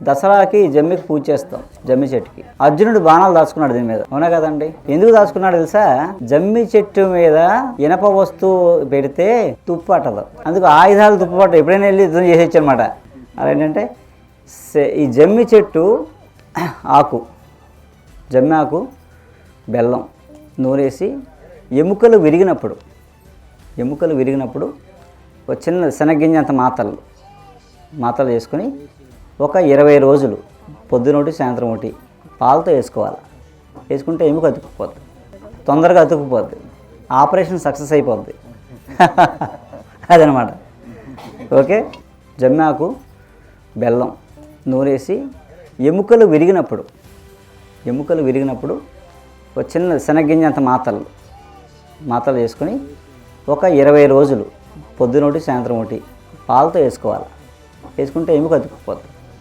దసరాకి జమ్మికి పూజ చేస్తాం, జమ్మి చెట్టుకి. అర్జునుడు బాణాలు దాచుకున్నాడు దీని మీద, అవునా కదండి? ఎందుకు దాచుకున్నాడు తెలుసా? జమ్మి చెట్టు మీద ఇనప వస్తువు పెడితే తుప్పు పట్టదు, అందుకు ఆయుధాలు తుప్పు పట్టదు. ఎప్పుడైనా వెళ్ళి యుద్ధం చేసేచ్చు అనమాట. అదేంటంటే ఈ జమ్మి చెట్టు ఆకు, జమ్మి ఆకు, బెల్లం నూరేసి ఎముకలు విరిగినప్పుడు ఒక చిన్న శనగ్గింజ అంత మాతలు చేసుకుని ఒక 20 రోజులు పొద్దునొకటి సాయంత్రం ఒకటి పాలతో వేసుకోవాలి. వేసుకుంటే ఎముక అతుక్కుపోద్ది, తొందరగా అతుక్కుపోద్ది, ఆపరేషన్ సక్సెస్ అయిపోద్ది. అదనమాట. ఓకే, జమ్మాకు, బెల్లం నూరేసి ఎముకలు విరిగినప్పుడు ఒక చిన్న శనగ్గింజ అంత మాతలు చేసుకుని ఒక 20 రోజులు పొద్దునొకటి సాయంత్రం ఒకటి పాలతో వేసుకోవాలి. వేసుకుంటే ఎముక అతుక్కుపోద్ది.